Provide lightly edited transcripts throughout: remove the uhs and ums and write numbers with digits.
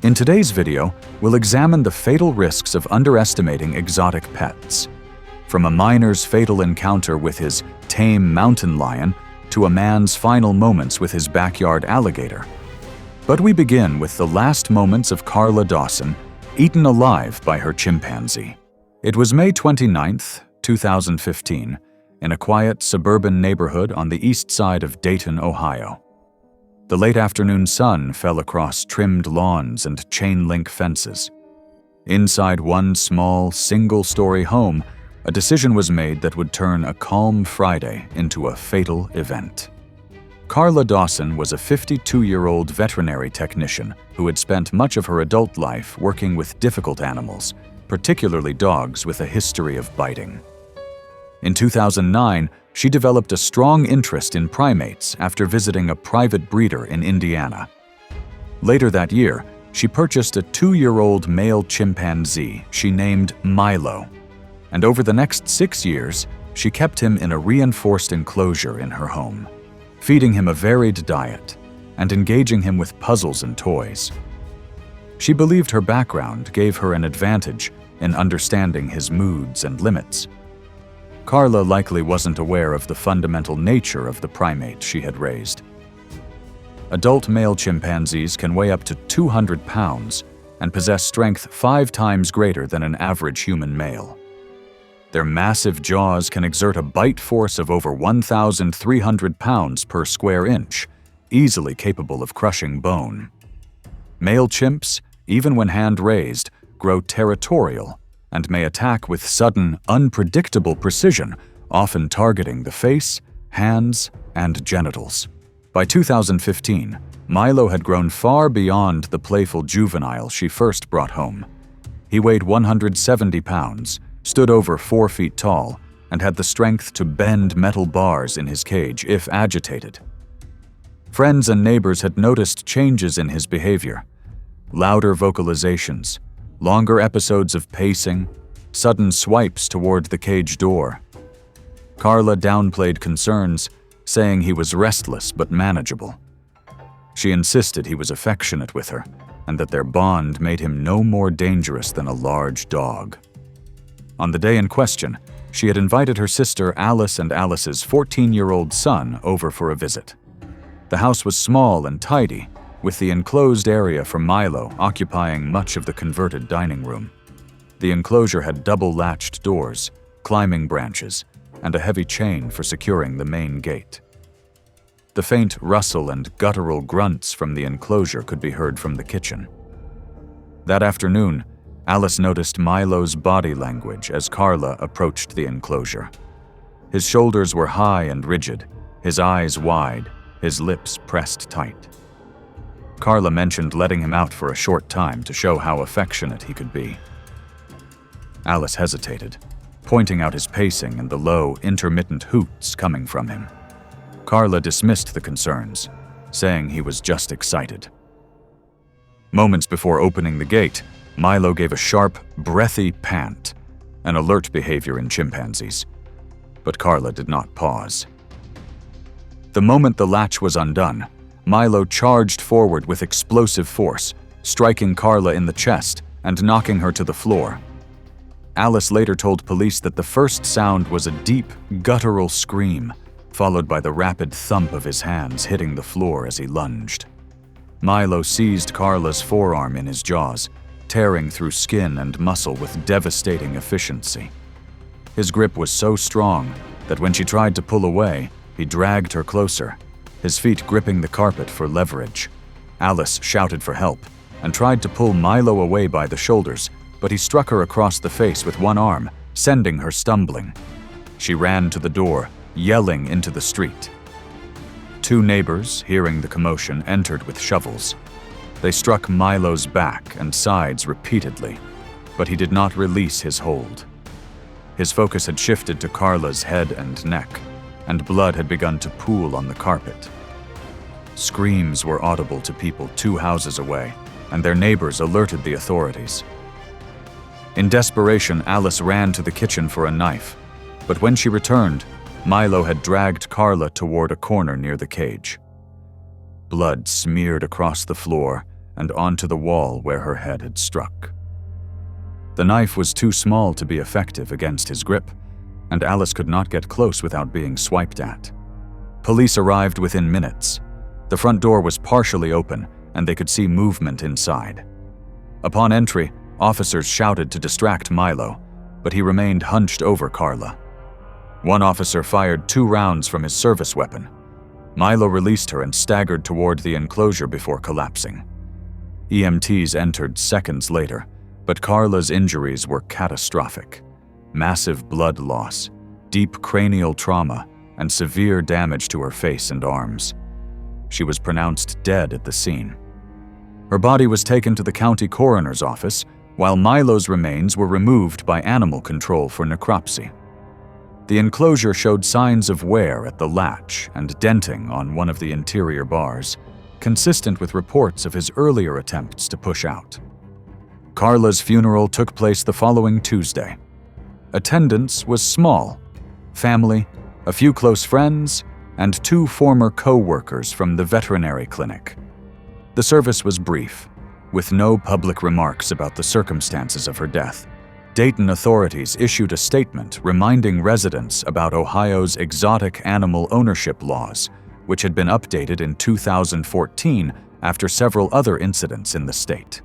In today's video, we'll examine the fatal risks of underestimating exotic pets. From a miner's fatal encounter with his tame mountain lion to a man's final moments with his backyard alligator. But we begin with the last moments of Carla Dawson, eaten alive by her chimpanzee. It was May 29, 2015, in a quiet suburban neighborhood on the east side of Dayton, Ohio. The late afternoon sun fell across trimmed lawns and chain-link fences. Inside one small, single-story home, a decision was made that would turn a calm Friday into a fatal event. Carla Dawson was a 52-year-old veterinary technician who had spent much of her adult life working with difficult animals, particularly dogs with a history of biting. In 2009, she developed a strong interest in primates after visiting a private breeder in Indiana. Later that year, she purchased a 2-year-old male chimpanzee she named Milo, and over the next 6 years, she kept him in a reinforced enclosure in her home, feeding him a varied diet and engaging him with puzzles and toys. She believed her background gave her an advantage in understanding his moods and limits. Carla likely wasn't aware of the fundamental nature of the primate she had raised. Adult male chimpanzees can weigh up to 200 pounds and possess strength 5 times greater than an average human male. Their massive jaws can exert a bite force of over 1,300 pounds per square inch, easily capable of crushing bone. Male chimps, even when hand-raised, grow territorial and may attack with sudden, unpredictable precision, often targeting the face, hands, and genitals. By 2015, Milo had grown far beyond the playful juvenile she first brought home. He weighed 170 pounds, stood over 4 feet tall, and had the strength to bend metal bars in his cage if agitated. Friends and neighbors had noticed changes in his behavior: louder vocalizations, longer episodes of pacing, sudden swipes toward the cage door. Carla downplayed concerns, saying he was restless but manageable. She insisted he was affectionate with her and that their bond made him no more dangerous than a large dog. On the day in question, she had invited her sister Alice and Alice's 14-year-old son over for a visit. The house was small and tidy, with the enclosed area for Milo occupying much of the converted dining room. The enclosure had double-latched doors, climbing branches, and a heavy chain for securing the main gate. The faint rustle and guttural grunts from the enclosure could be heard from the kitchen. That afternoon, Alice noticed Milo's body language as Carla approached the enclosure. His shoulders were high and rigid, his eyes wide, his lips pressed tight. Carla mentioned letting him out for a short time to show how affectionate he could be. Alice hesitated, pointing out his pacing and the low, intermittent hoots coming from him. Carla dismissed the concerns, saying he was just excited. Moments before opening the gate, Milo gave a sharp, breathy pant, an alert behavior in chimpanzees. But Carla did not pause. The moment the latch was undone, Milo charged forward with explosive force, striking Carla in the chest and knocking her to the floor. Alice later told police that the first sound was a deep, guttural scream, followed by the rapid thump of his hands hitting the floor as he lunged. Milo seized Carla's forearm in his jaws, tearing through skin and muscle with devastating efficiency. His grip was so strong that when she tried to pull away, he dragged her closer, his feet gripping the carpet for leverage. Alice shouted for help and tried to pull Milo away by the shoulders, but he struck her across the face with one arm, sending her stumbling. She ran to the door, yelling into the street. 2 neighbors, hearing the commotion, entered with shovels. They struck Milo's back and sides repeatedly, but he did not release his hold. His focus had shifted to Carla's head and neck, and blood had begun to pool on the carpet. Screams were audible to people 2 houses away, and their neighbors alerted the authorities. In desperation, Alice ran to the kitchen for a knife, but when she returned, Milo had dragged Carla toward a corner near the cage. Blood smeared across the floor, and onto the wall where her head had struck. The knife was too small to be effective against his grip, and Alice could not get close without being swiped at. Police arrived within minutes. The front door was partially open, and they could see movement inside. Upon entry, officers shouted to distract Milo, but he remained hunched over Carla. One officer fired 2 rounds from his service weapon. Milo released her and staggered toward the enclosure before collapsing. EMTs entered seconds later, but Carla's injuries were catastrophic. Massive blood loss, deep cranial trauma, and severe damage to her face and arms. She was pronounced dead at the scene. Her body was taken to the county coroner's office, while Milo's remains were removed by animal control for necropsy. The enclosure showed signs of wear at the latch and denting on one of the interior bars, consistent with reports of his earlier attempts to push out. Carla's funeral took place the following Tuesday. Attendance was small: family, a few close friends, and 2 former co-workers from the veterinary clinic. The service was brief, with no public remarks about the circumstances of her death. Dayton authorities issued a statement reminding residents about Ohio's exotic animal ownership laws, which had been updated in 2014 after several other incidents in the state.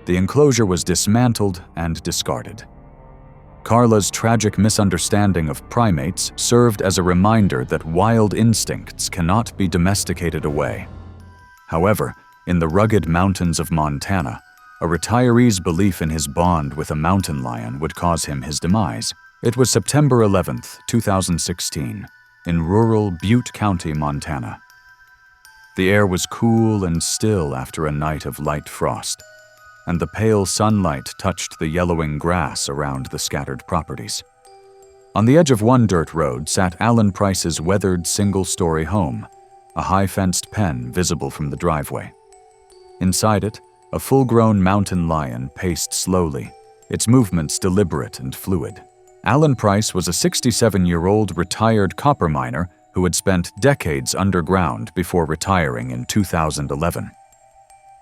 The enclosure was dismantled and discarded. Carla's tragic misunderstanding of primates served as a reminder that wild instincts cannot be domesticated away. However, in the rugged mountains of Montana, a retiree's belief in his bond with a mountain lion would cause him his demise. It was September 11, 2016, in rural Butte County, Montana. The air was cool and still after a night of light frost, and the pale sunlight touched the yellowing grass around the scattered properties. On the edge of one dirt road sat Alan Price's weathered single-story home, a high-fenced pen visible from the driveway. Inside it, a full-grown mountain lion paced slowly, its movements deliberate and fluid. Alan Price was a 67-year-old retired copper miner who had spent decades underground before retiring in 2011.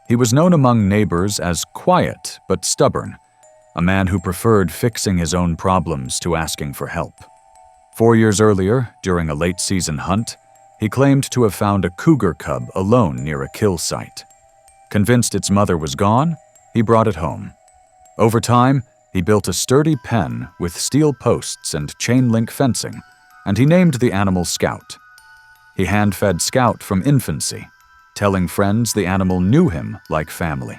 He was known among neighbors as quiet but stubborn, a man who preferred fixing his own problems to asking for help. 4 years earlier, during a late-season hunt, he claimed to have found a cougar cub alone near a kill site. Convinced its mother was gone, he brought it home. Over time, he built a sturdy pen with steel posts and chain-link fencing, and he named the animal Scout. He hand-fed Scout from infancy, telling friends the animal knew him like family.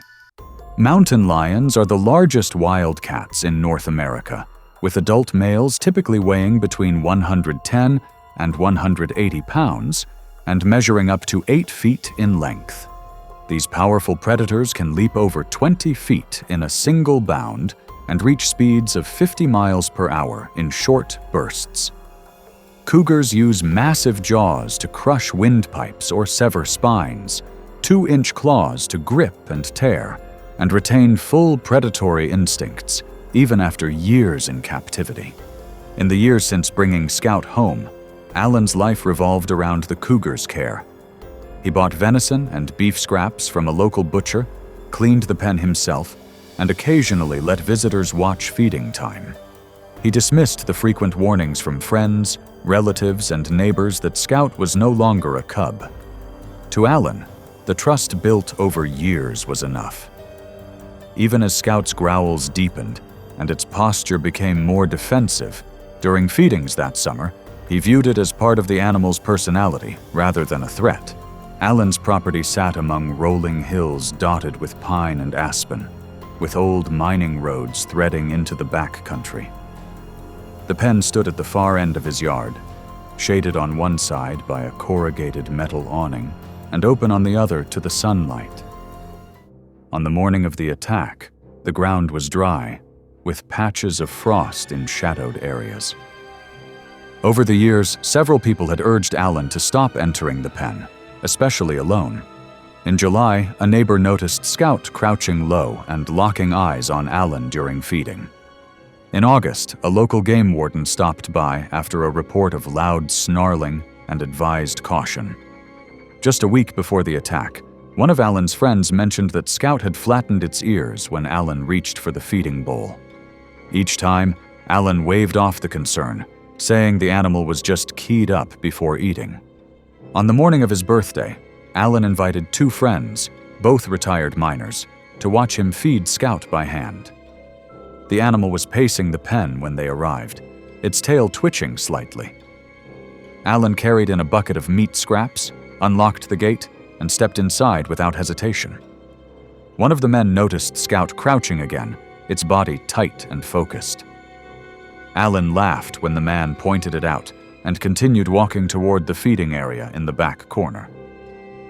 Mountain lions are the largest wild cats in North America, with adult males typically weighing between 110 and 180 pounds and measuring up to 8 feet in length. These powerful predators can leap over 20 feet in a single bound and reach speeds of 50 miles per hour in short bursts. Cougars use massive jaws to crush windpipes or sever spines, 2-inch claws to grip and tear, and retain full predatory instincts, even after years in captivity. In the years since bringing Scout home, Alan's life revolved around the cougar's care. He bought venison and beef scraps from a local butcher, cleaned the pen himself, and occasionally let visitors watch feeding time. He dismissed the frequent warnings from friends, relatives, and neighbors that Scout was no longer a cub. To Alan, the trust built over years was enough. Even as Scout's growls deepened and its posture became more defensive, during feedings that summer, he viewed it as part of the animal's personality rather than a threat. Alan's property sat among rolling hills dotted with pine and aspen, with old mining roads threading into the back country. The pen stood at the far end of his yard, shaded on one side by a corrugated metal awning and open on the other to the sunlight. On the morning of the attack, the ground was dry, with patches of frost in shadowed areas. Over the years, several people had urged Alan to stop entering the pen, especially alone. In July, a neighbor noticed Scout crouching low and locking eyes on Alan during feeding. In August, a local game warden stopped by after a report of loud snarling and advised caution. Just a week before the attack, One of Alan's friends mentioned that Scout had flattened its ears when Alan reached for the feeding bowl. Each time, Alan waved off the concern, saying the animal was just keyed up before eating. On the morning of his birthday, Alan invited 2 friends, both retired miners, to watch him feed Scout by hand. The animal was pacing the pen when they arrived, its tail twitching slightly. Alan carried in a bucket of meat scraps, unlocked the gate, and stepped inside without hesitation. One of the men noticed Scout crouching again, its body tight and focused. Alan laughed when the man pointed it out and continued walking toward the feeding area in the back corner.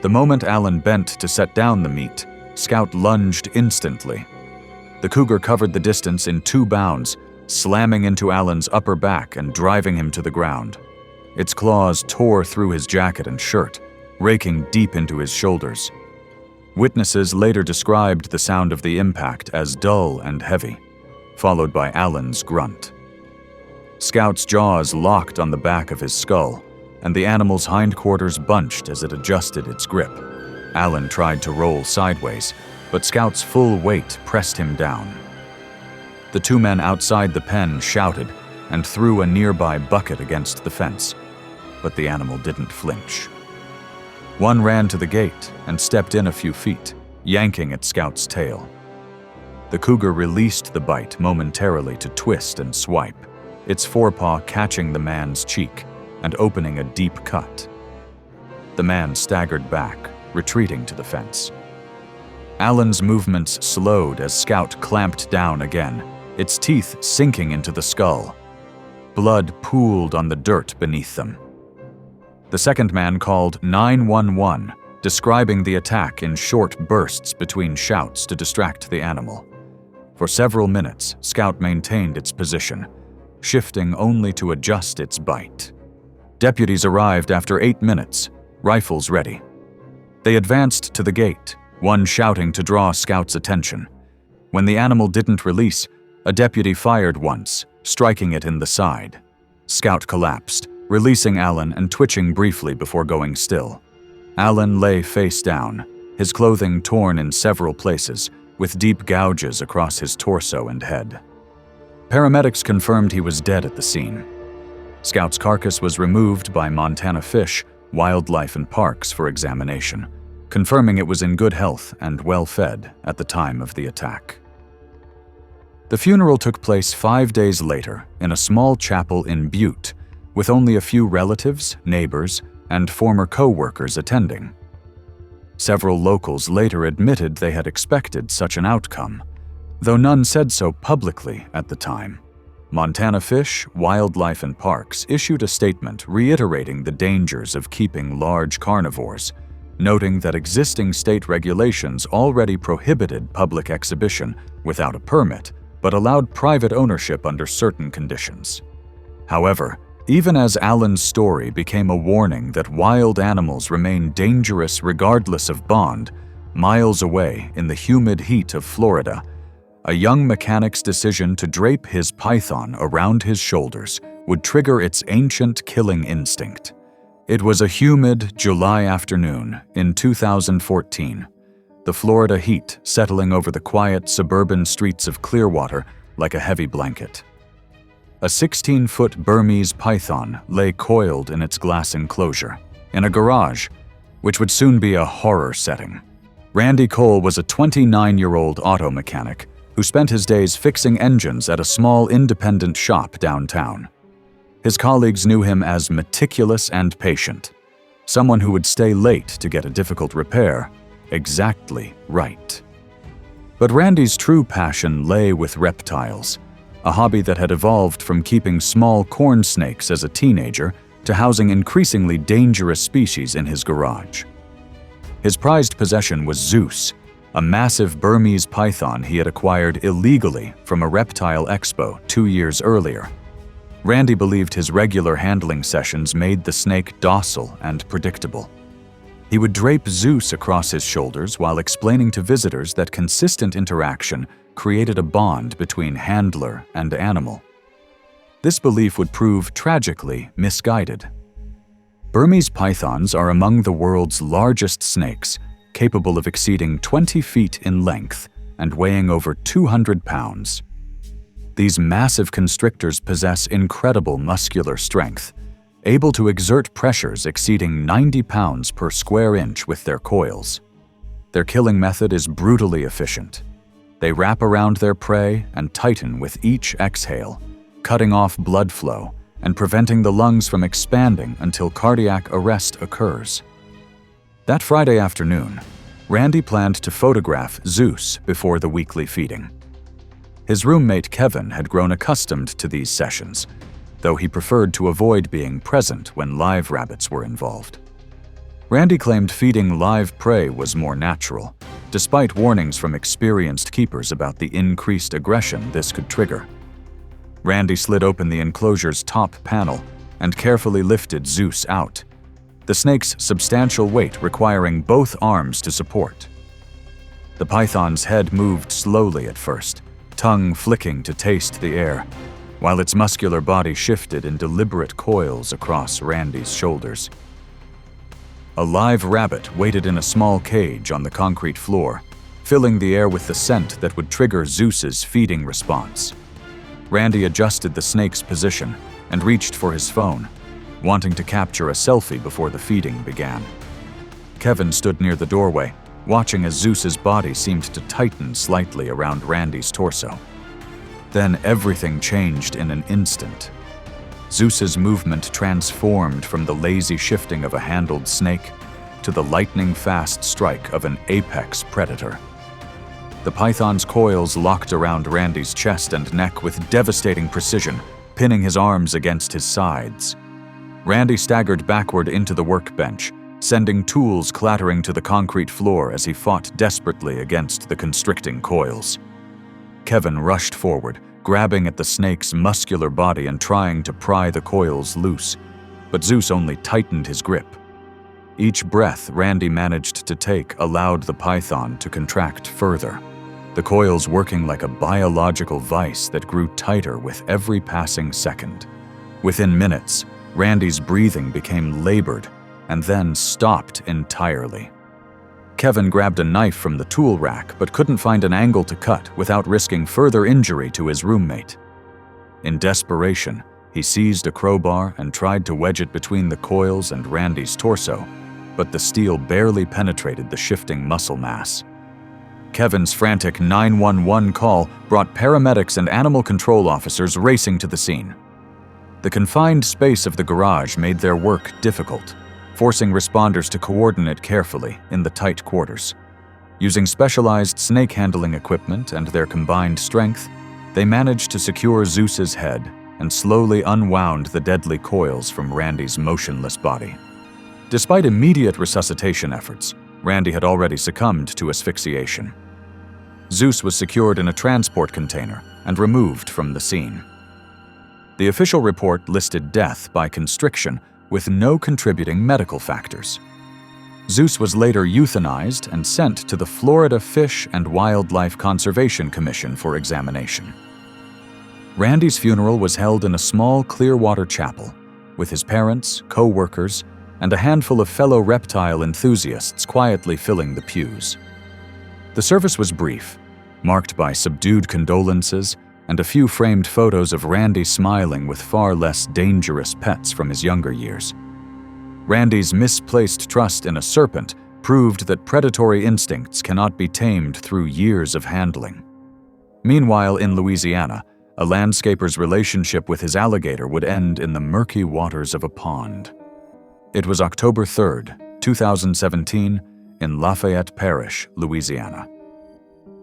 The moment Alan bent to set down the meat, Scout lunged instantly. The cougar covered the distance in 2 bounds, slamming into Alan's upper back and driving him to the ground. Its claws tore through his jacket and shirt, raking deep into his shoulders. Witnesses later described the sound of the impact as dull and heavy, followed by Alan's grunt. Scout's jaws locked on the back of his skull, and the animal's hindquarters bunched as it adjusted its grip. Alan tried to roll sideways, but Scout's full weight pressed him down. The 2 men outside the pen shouted and threw a nearby bucket against the fence, but the animal didn't flinch. One ran to the gate and stepped in a few feet, yanking at Scout's tail. The cougar released the bite momentarily to twist and swipe, its forepaw catching the man's cheek and opening a deep cut. The man staggered back, retreating to the fence. Alan's movements slowed as Scout clamped down again, its teeth sinking into the skull. Blood pooled on the dirt beneath them. The second man called 911, describing the attack in short bursts between shouts to distract the animal. For several minutes, Scout maintained its position, shifting only to adjust its bite. Deputies arrived after 8 minutes, rifles ready. They advanced to the gate, one shouting to draw Scout's attention. When the animal didn't release, a deputy fired once, striking it in the side. Scout collapsed, releasing Alan and twitching briefly before going still. Alan lay face down, his clothing torn in several places, with deep gouges across his torso and head. Paramedics confirmed he was dead at the scene. Scout's carcass was removed by Montana Fish, Wildlife and Parks for examination, confirming it was in good health and well-fed at the time of the attack. The funeral took place 5 days later in a small chapel in Butte, with only a few relatives, neighbors, and former co-workers attending. Several locals later admitted they had expected such an outcome, though none said so publicly at the time. Montana Fish, Wildlife and Parks issued a statement reiterating the dangers of keeping large carnivores, noting that existing state regulations already prohibited public exhibition without a permit, but allowed private ownership under certain conditions. However, even as Alan's story became a warning that wild animals remain dangerous regardless of bond, miles away in the humid heat of Florida, a young mechanic's decision to drape his python around his shoulders would trigger its ancient killing instinct. It was a humid July afternoon in 2014, the Florida heat settling over the quiet suburban streets of Clearwater like a heavy blanket. A 16-foot Burmese python lay coiled in its glass enclosure, in a garage, which would soon be a horror setting. Randy Cole was a 29-year-old auto mechanic who spent his days fixing engines at a small independent shop downtown. His colleagues knew him as meticulous and patient, someone who would stay late to get a difficult repair exactly right. But Randy's true passion lay with reptiles, a hobby that had evolved from keeping small corn snakes as a teenager to housing increasingly dangerous species in his garage. His prized possession was Zeus, a massive Burmese python he had acquired illegally from a reptile expo 2 years earlier. Randy believed his regular handling sessions made the snake docile and predictable. He would drape Zeus across his shoulders while explaining to visitors that consistent interaction created a bond between handler and animal. This belief would prove tragically misguided. Burmese pythons are among the world's largest snakes, capable of exceeding 20 feet in length and weighing over 200 pounds. These massive constrictors possess incredible muscular strength, able to exert pressures exceeding 90 pounds per square inch with their coils. Their killing method is brutally efficient. They wrap around their prey and tighten with each exhale, cutting off blood flow and preventing the lungs from expanding until cardiac arrest occurs. That Friday afternoon, Randy planned to photograph Zeus before the weekly feeding. His roommate Kevin had grown accustomed to these sessions, though he preferred to avoid being present when live rabbits were involved. Randy claimed feeding live prey was more natural, despite warnings from experienced keepers about the increased aggression this could trigger. Randy slid open the enclosure's top panel and carefully lifted Zeus out, the snake's substantial weight requiring both arms to support. The python's head moved slowly at first, tongue flicking to taste the air, while its muscular body shifted in deliberate coils across Randy's shoulders. A live rabbit waited in a small cage on the concrete floor, filling the air with the scent that would trigger Zeus's feeding response. Randy adjusted the snake's position and reached for his phone, wanting to capture a selfie before the feeding began. Kevin stood near the doorway, watching as Zeus's body seemed to tighten slightly around Randy's torso. Then everything changed in an instant. Zeus's movement transformed from the lazy shifting of a handled snake to the lightning-fast strike of an apex predator. The python's coils locked around Randy's chest and neck with devastating precision, pinning his arms against his sides. Randy staggered backward into the workbench, sending tools clattering to the concrete floor as he fought desperately against the constricting coils. Kevin rushed forward, grabbing at the snake's muscular body and trying to pry the coils loose, but Zeus only tightened his grip. Each breath Randy managed to take allowed the python to contract further, the coils working like a biological vice that grew tighter with every passing second. Within minutes, Randy's breathing became labored and then stopped entirely. Kevin grabbed a knife from the tool rack but couldn't find an angle to cut without risking further injury to his roommate. In desperation, he seized a crowbar and tried to wedge it between the coils and Randy's torso, but the steel barely penetrated the shifting muscle mass. Kevin's frantic 911 call brought paramedics and animal control officers racing to the scene. The confined space of the garage made their work difficult, forcing responders to coordinate carefully in the tight quarters. Using specialized snake handling equipment and their combined strength, they managed to secure Zeus's head and slowly unwound the deadly coils from Randy's motionless body. Despite immediate resuscitation efforts, Randy had already succumbed to asphyxiation. Zeus was secured in a transport container and removed from the scene. The official report listed death by constriction with no contributing medical factors. Zeus was later euthanized and sent to the Florida Fish and Wildlife Conservation Commission for examination. Randy's funeral was held in a small Clearwater chapel, with his parents, co-workers, and a handful of fellow reptile enthusiasts quietly filling the pews. The service was brief, marked by subdued condolences and a few framed photos of Randy smiling with far less dangerous pets from his younger years. Randy's misplaced trust in a serpent proved that predatory instincts cannot be tamed through years of handling. Meanwhile, in Louisiana, a landscaper's relationship with his alligator would end in the murky waters of a pond. It was October 3rd, 2017, in Lafayette Parish, Louisiana.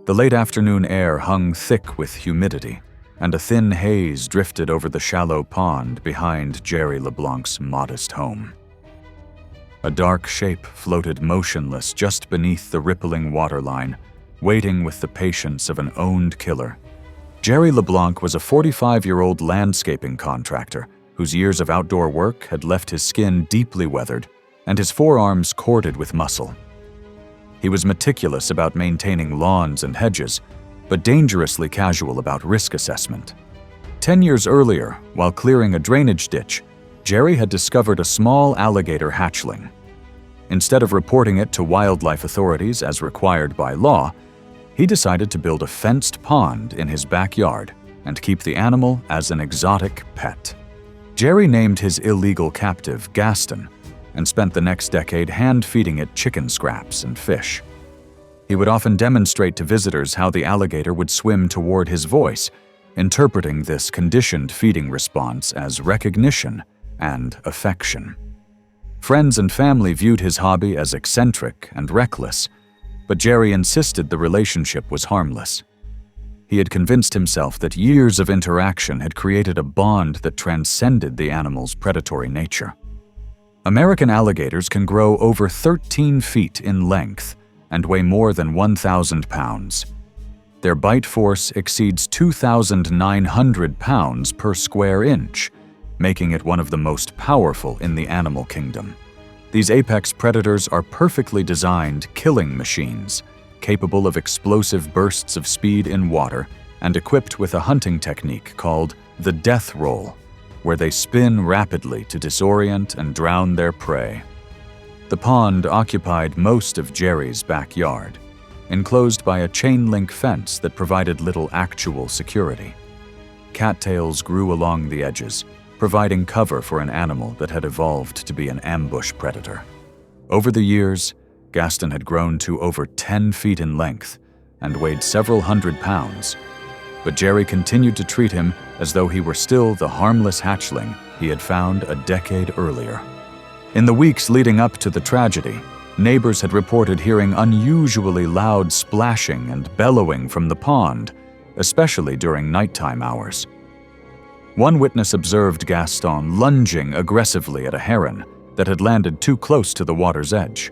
The late afternoon air hung thick with humidity, and a thin haze drifted over the shallow pond behind Jerry LeBlanc's modest home. A dark shape floated motionless just beneath the rippling waterline, waiting with the patience of an owned killer. Jerry LeBlanc was a 45-year-old landscaping contractor whose years of outdoor work had left his skin deeply weathered and his forearms corded with muscle. He was meticulous about maintaining lawns and hedges, but dangerously casual about risk assessment. 10 years earlier, while clearing a drainage ditch, Jerry had discovered a small alligator hatchling. Instead of reporting it to wildlife authorities as required by law, he decided to build a fenced pond in his backyard and keep the animal as an exotic pet. Jerry named his illegal captive Gaston and spent the next decade hand-feeding it chicken scraps and fish. He would often demonstrate to visitors how the alligator would swim toward his voice, interpreting this conditioned feeding response as recognition and affection. Friends and family viewed his hobby as eccentric and reckless, but Jerry insisted the relationship was harmless. He had convinced himself that years of interaction had created a bond that transcended the animal's predatory nature. American alligators can grow over 13 feet in length and weigh more than 1,000 pounds. Their bite force exceeds 2,900 pounds per square inch, making it one of the most powerful in the animal kingdom. These apex predators are perfectly designed killing machines, capable of explosive bursts of speed in water and equipped with a hunting technique called the death roll, where they spin rapidly to disorient and drown their prey. The pond occupied most of Jerry's backyard, enclosed by a chain-link fence that provided little actual security. Cattails grew along the edges, providing cover for an animal that had evolved to be an ambush predator. Over the years, Gaston had grown to over 10 feet in length and weighed several hundred pounds, but Jerry continued to treat him as though he were still the harmless hatchling he had found a decade earlier. In the weeks leading up to the tragedy, neighbors had reported hearing unusually loud splashing and bellowing from the pond, especially during nighttime hours. One witness observed Gaston lunging aggressively at a heron that had landed too close to the water's edge.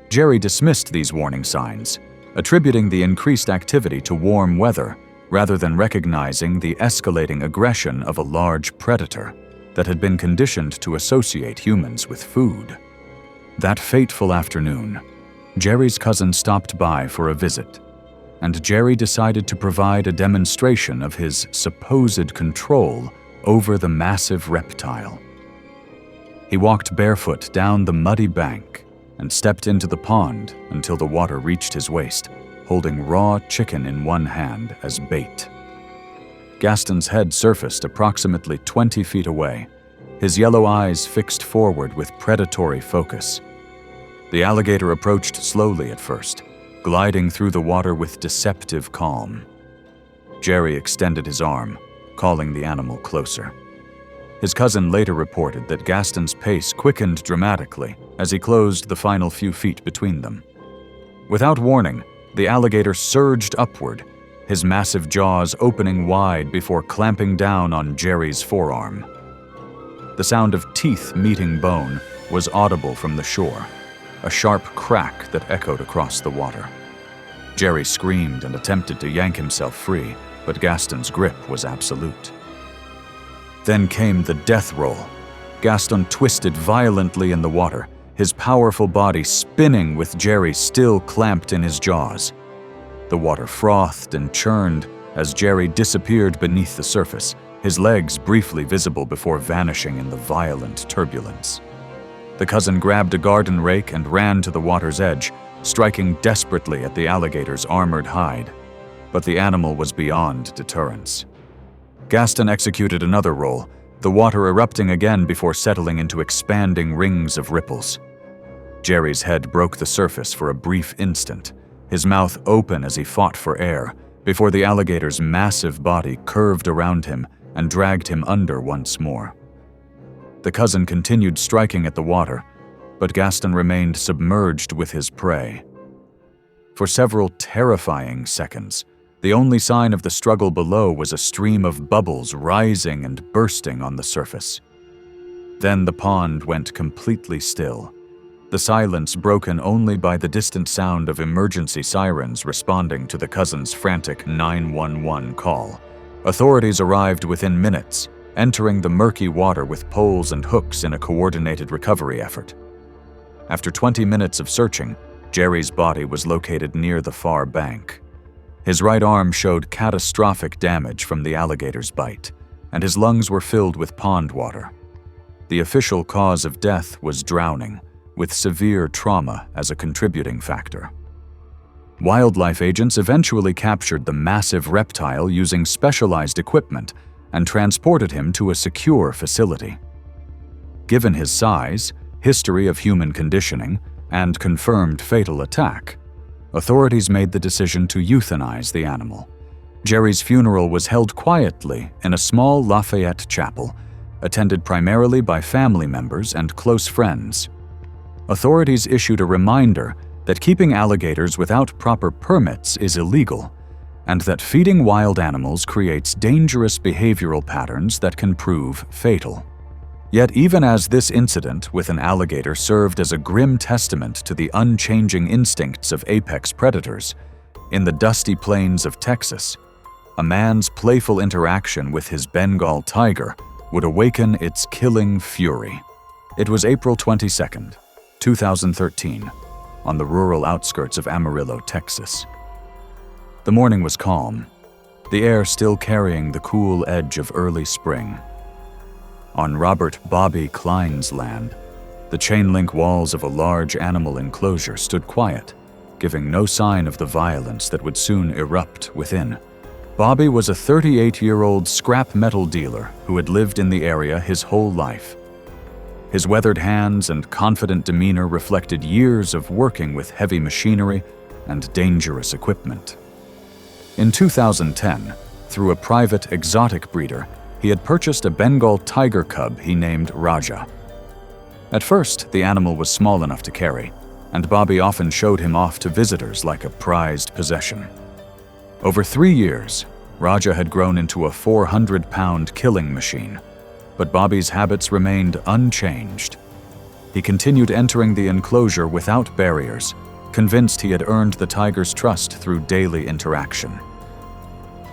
Jerry dismissed these warning signs, attributing the increased activity to warm weather rather than recognizing the escalating aggression of a large predator that had been conditioned to associate humans with food. That fateful afternoon, Jerry's cousin stopped by for a visit, and Jerry decided to provide a demonstration of his supposed control over the massive reptile. He walked barefoot down the muddy bank and stepped into the pond until the water reached his waist, holding raw chicken in one hand as bait. Gaston's head surfaced approximately 20 feet away, his yellow eyes fixed forward with predatory focus. The alligator approached slowly at first, gliding through the water with deceptive calm. Jerry extended his arm, calling the animal closer. His cousin later reported that Gaston's pace quickened dramatically as he closed the final few feet between them. Without warning, the alligator surged upward, his massive jaws opening wide before clamping down on Jerry's forearm. The sound of teeth meeting bone was audible from the shore, a sharp crack that echoed across the water. Jerry screamed and attempted to yank himself free, but Gaston's grip was absolute. Then came the death roll. Gaston twisted violently in the water, his powerful body spinning with Jerry still clamped in his jaws. The water frothed and churned as Jerry disappeared beneath the surface, his legs briefly visible before vanishing in the violent turbulence. The cousin grabbed a garden rake and ran to the water's edge, striking desperately at the alligator's armored hide. But the animal was beyond deterrence. Gaston executed another roll, the water erupting again before settling into expanding rings of ripples. Jerry's head broke the surface for a brief instant, his mouth open as he fought for air, before the alligator's massive body curved around him and dragged him under once more. The cousin continued striking at the water, but Gaston remained submerged with his prey. For several terrifying seconds, the only sign of the struggle below was a stream of bubbles rising and bursting on the surface. Then the pond went completely still, the silence broken only by the distant sound of emergency sirens responding to the cousin's frantic 911 call. Authorities arrived within minutes, entering the murky water with poles and hooks in a coordinated recovery effort. After 20 minutes of searching, Jerry's body was located near the far bank. His right arm showed catastrophic damage from the alligator's bite, and his lungs were filled with pond water. The official cause of death was drowning, with severe trauma as a contributing factor. Wildlife agents eventually captured the massive reptile using specialized equipment and transported him to a secure facility. Given his size, history of human conditioning, and confirmed fatal attack, authorities made the decision to euthanize the animal. Jerry's funeral was held quietly in a small Lafayette chapel, attended primarily by family members and close friends. Authorities issued a reminder that keeping alligators without proper permits is illegal, and that feeding wild animals creates dangerous behavioral patterns that can prove fatal. Yet even as this incident with an alligator served as a grim testament to the unchanging instincts of apex predators, in the dusty plains of Texas, a man's playful interaction with his Bengal tiger would awaken its killing fury. It was April 22, 2013, on the rural outskirts of Amarillo, Texas. The morning was calm, the air still carrying the cool edge of early spring. On Robert Bobby Klein's land, the chain-link walls of a large animal enclosure stood quiet, giving no sign of the violence that would soon erupt within. Bobby was a 38-year-old scrap metal dealer who had lived in the area his whole life. His weathered hands and confident demeanor reflected years of working with heavy machinery and dangerous equipment. In 2010, through a private exotic breeder, he had purchased a Bengal tiger cub he named Raja. At first, the animal was small enough to carry, and Bobby often showed him off to visitors like a prized possession. Over 3 years, Raja had grown into a 400-pound killing machine, but Bobby's habits remained unchanged. He continued entering the enclosure without barriers, convinced he had earned the tiger's trust through daily interaction.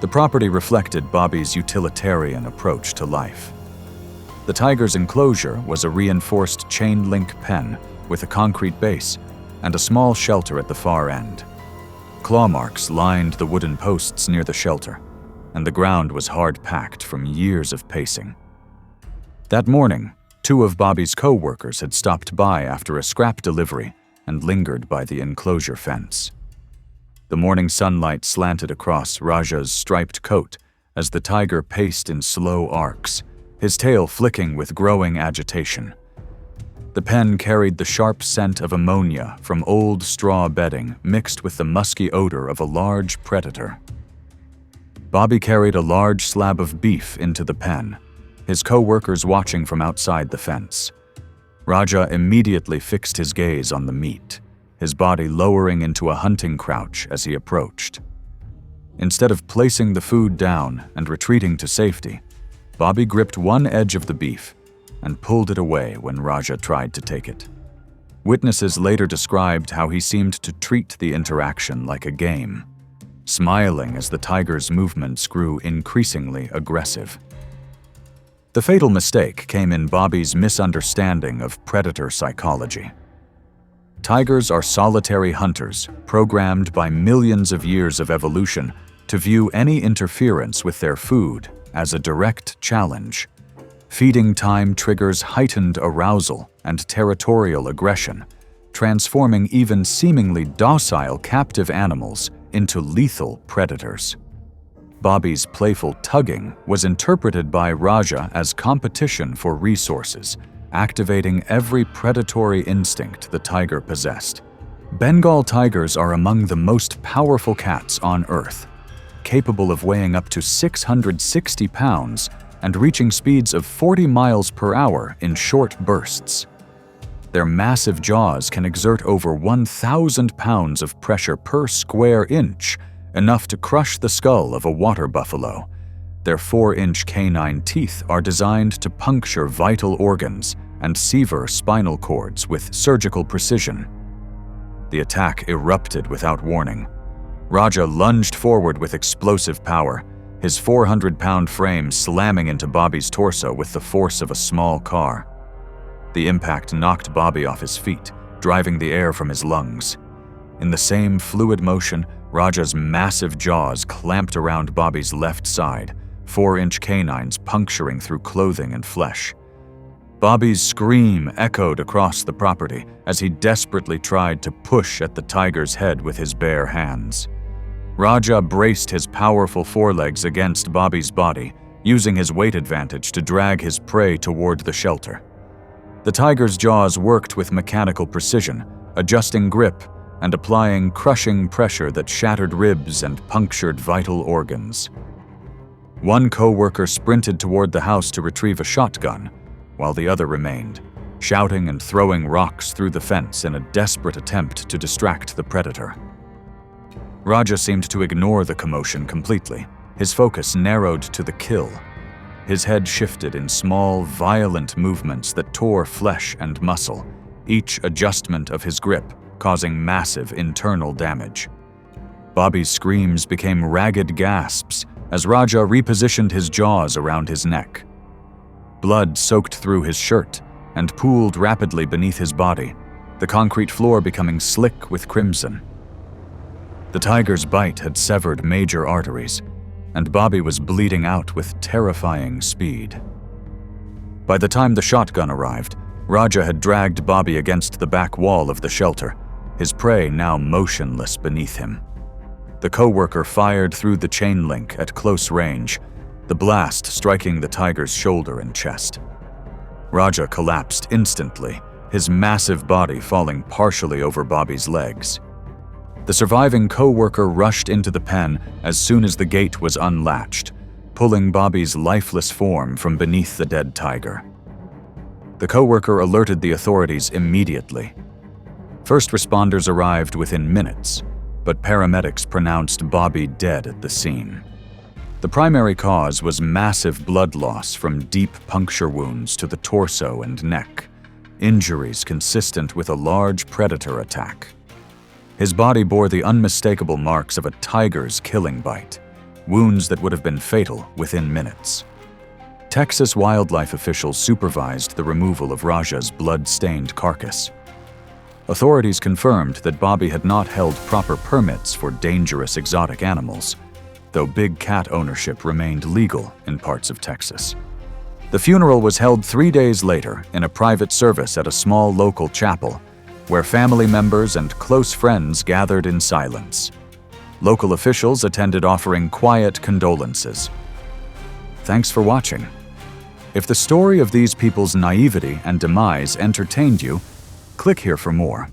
The property reflected Bobby's utilitarian approach to life. The tiger's enclosure was a reinforced chain-link pen with a concrete base and a small shelter at the far end. Claw marks lined the wooden posts near the shelter, and the ground was hard-packed from years of pacing. That morning, 2 of Bobby's co-workers had stopped by after a scrap delivery and lingered by the enclosure fence. The morning sunlight slanted across Raja's striped coat as the tiger paced in slow arcs, his tail flicking with growing agitation. The pen carried the sharp scent of ammonia from old straw bedding mixed with the musky odor of a large predator. Bobby carried a large slab of beef into the pen, his co-workers watching from outside the fence. Raja immediately fixed his gaze on the meat, his body lowering into a hunting crouch as he approached. Instead of placing the food down and retreating to safety, Bobby gripped one edge of the beef and pulled it away when Raja tried to take it. Witnesses later described how he seemed to treat the interaction like a game, smiling as the tiger's movements grew increasingly aggressive. The fatal mistake came in Bobby's misunderstanding of predator psychology. Tigers are solitary hunters, programmed by millions of years of evolution to view any interference with their food as a direct challenge. Feeding time triggers heightened arousal and territorial aggression, transforming even seemingly docile captive animals into lethal predators. Bobby's playful tugging was interpreted by Raja as competition for resources, activating every predatory instinct the tiger possessed. Bengal tigers are among the most powerful cats on Earth, capable of weighing up to 660 pounds and reaching speeds of 40 miles per hour in short bursts. Their massive jaws can exert over 1,000 pounds of pressure per square inch, enough to crush the skull of a water buffalo. Their 4-inch canine teeth are designed to puncture vital organs and sever spinal cords with surgical precision. The attack erupted without warning. Raja lunged forward with explosive power, his 400-pound frame slamming into Bobby's torso with the force of a small car. The impact knocked Bobby off his feet, driving the air from his lungs. In the same fluid motion, Raja's massive jaws clamped around Bobby's left side, 4-inch canines puncturing through clothing and flesh. Bobby's scream echoed across the property as he desperately tried to push at the tiger's head with his bare hands. Raja braced his powerful forelegs against Bobby's body, using his weight advantage to drag his prey toward the shelter. The tiger's jaws worked with mechanical precision, adjusting grip and applying crushing pressure that shattered ribs and punctured vital organs. One co-worker sprinted toward the house to retrieve a shotgun, while the other remained, shouting and throwing rocks through the fence in a desperate attempt to distract the predator. Raja seemed to ignore the commotion completely. His focus narrowed to the kill. His head shifted in small, violent movements that tore flesh and muscle, each adjustment of his grip causing massive internal damage. Bobby's screams became ragged gasps as Raja repositioned his jaws around his neck. Blood soaked through his shirt and pooled rapidly beneath his body, the concrete floor becoming slick with crimson. The tiger's bite had severed major arteries, and Bobby was bleeding out with terrifying speed. By the time the shotgun arrived, Raja had dragged Bobby against the back wall of the shelter, his prey now motionless beneath him. The co-worker fired through the chain link at close range, the blast striking the tiger's shoulder and chest. Raja collapsed instantly, his massive body falling partially over Bobby's legs. The surviving co-worker rushed into the pen as soon as the gate was unlatched, pulling Bobby's lifeless form from beneath the dead tiger. The co-worker alerted the authorities immediately. First responders arrived within minutes, but paramedics pronounced Bobby dead at the scene. The primary cause was massive blood loss from deep puncture wounds to the torso and neck, injuries consistent with a large predator attack. His body bore the unmistakable marks of a tiger's killing bite, wounds that would have been fatal within minutes. Texas wildlife officials supervised the removal of Raja's blood-stained carcass. Authorities confirmed that Bobby had not held proper permits for dangerous exotic animals, though big cat ownership remained legal in parts of Texas. The funeral was held 3 days later in a private service at a small local chapel, where family members and close friends gathered in silence. Local officials attended offering quiet condolences. Thanks for watching. If the story of these people's naivety and demise entertained you, click here for more.